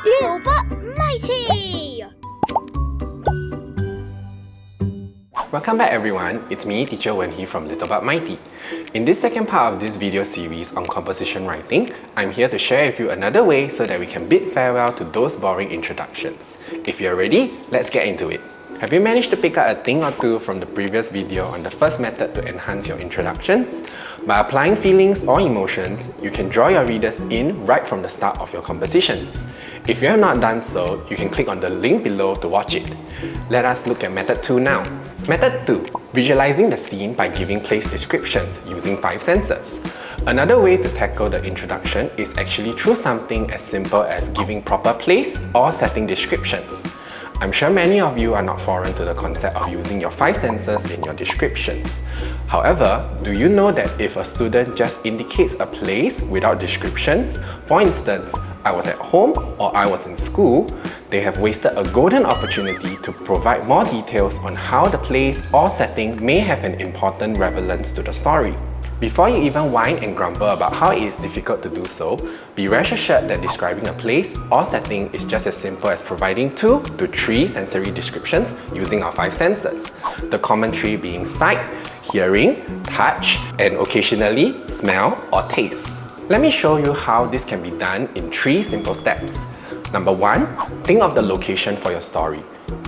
Little but mighty! Welcome back everyone, it's me, Teacher Wen Hee from Little But Mighty. In this second part of this video series on composition writing, I'm here to share with you another way so that we can bid farewell to those boring introductions. If you're ready, let's get into it. Have you managed to pick up a thing or two from the previous video on the first method to enhance your introductions? By applying feelings or emotions, you can draw your readers in right from the start of your compositions. If you have not done so, you can click on the link below to watch it. Let us look at method 2 now. Method 2. Visualizing the scene by giving place descriptions using 5 senses. Another way to tackle the introduction is actually through something as simple as giving proper place or setting descriptions. I'm sure many of you are not foreign to the concept of using your 5 senses in your descriptions. However, do you know that if a student just indicates a place without descriptions, for instance, I was at home or I was in school, they have wasted a golden opportunity to provide more details on how the place or setting may have an important relevance to the story. Before you even whine and grumble about how it is difficult to do so, be rest assured that describing a place or setting is just as simple as providing 2 to 3 sensory descriptions using our 5 senses. The common 3 being sight, hearing, touch, and occasionally smell or taste. Let me show you how this can be done in 3 simple steps. Number 1, think of the location for your story.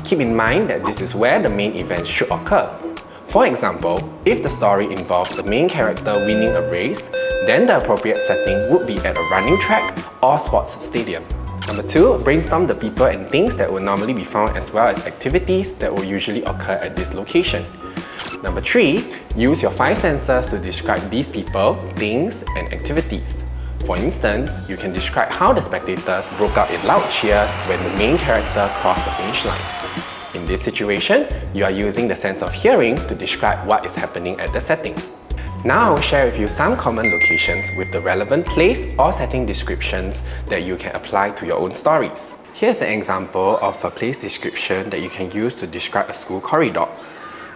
Keep in mind that this is where the main event should occur. For example, if the story involves the main character winning a race, then the appropriate setting would be at a running track or sports stadium. Number 2, brainstorm the people and things that will normally be found as well as activities that will usually occur at this location. Number 3, use your 5 senses to describe these people, things, and activities. For instance, you can describe how the spectators broke out in loud cheers when the main character crossed the finish line. In this situation, you are using the sense of hearing to describe what is happening at the setting. Now I'll share with you some common locations with the relevant place or setting descriptions that you can apply to your own stories. Here's an example of a place description that you can use to describe a school corridor.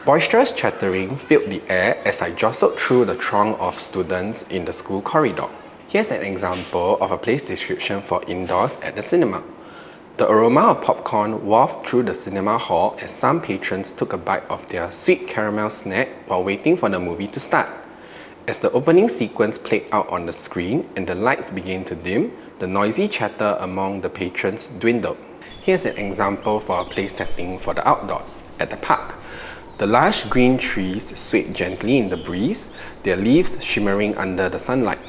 Boisterous chattering filled the air as I jostled through the throng of students in the school corridor. Here's an example of a place description for indoors at the cinema. The aroma of popcorn wafted through the cinema hall as some patrons took a bite of their sweet caramel snack while waiting for the movie to start. As the opening sequence played out on the screen and the lights began to dim, the noisy chatter among the patrons dwindled. Here's an example for a place setting for the outdoors, at the park. The lush green trees swayed gently in the breeze, their leaves shimmering under the sunlight.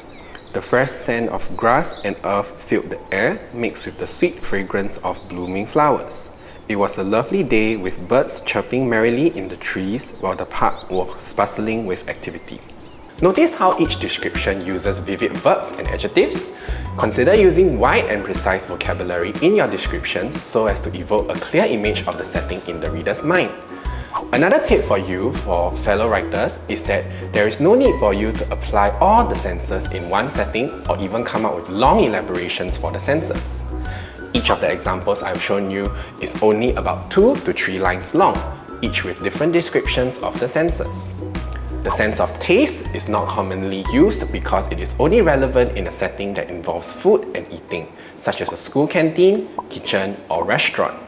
The fresh scent of grass and earth filled the air, mixed with the sweet fragrance of blooming flowers. It was a lovely day with birds chirping merrily in the trees while the park was bustling with activity. Notice how each description uses vivid verbs and adjectives. Consider using wide and precise vocabulary in your descriptions so as to evoke a clear image of the setting in the reader's mind. Another tip for you, for fellow writers, is that there is no need for you to apply all the senses in one setting or even come up with long elaborations for the senses. Each of the examples I've shown you is only about 2 to 3 lines long, each with different descriptions of the senses. The sense of taste is not commonly used because it is only relevant in a setting that involves food and eating, such as a school canteen, kitchen, or restaurant.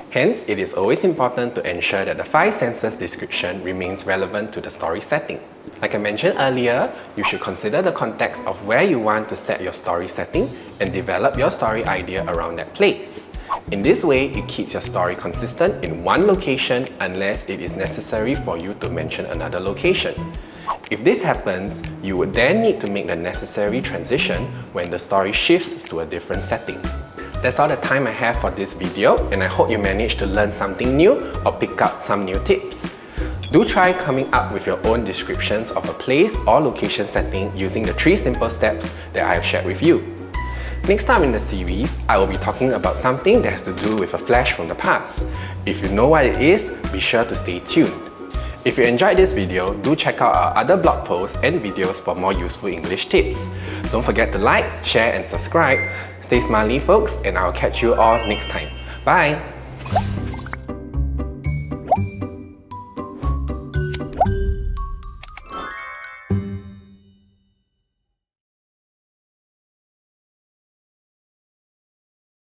Hence, it is always important to ensure that the 5 senses description remains relevant to the story setting. Like I mentioned earlier, you should consider the context of where you want to set your story setting and develop your story idea around that place. In this way, it keeps your story consistent in one location unless it is necessary for you to mention another location. If this happens, you would then need to make the necessary transition when the story shifts to a different setting. That's all the time I have for this video, and I hope you managed to learn something new or pick up some new tips. Do try coming up with your own descriptions of a place or location setting using the 3 simple steps that I have shared with you. Next time in the series, I will be talking about something that has to do with a flash from the past. If you know what it is, be sure to stay tuned. If you enjoyed this video, do check out our other blog posts and videos for more useful English tips. Don't forget to like, share and subscribe. Stay smiley folks, and I'll catch you all next time. Bye!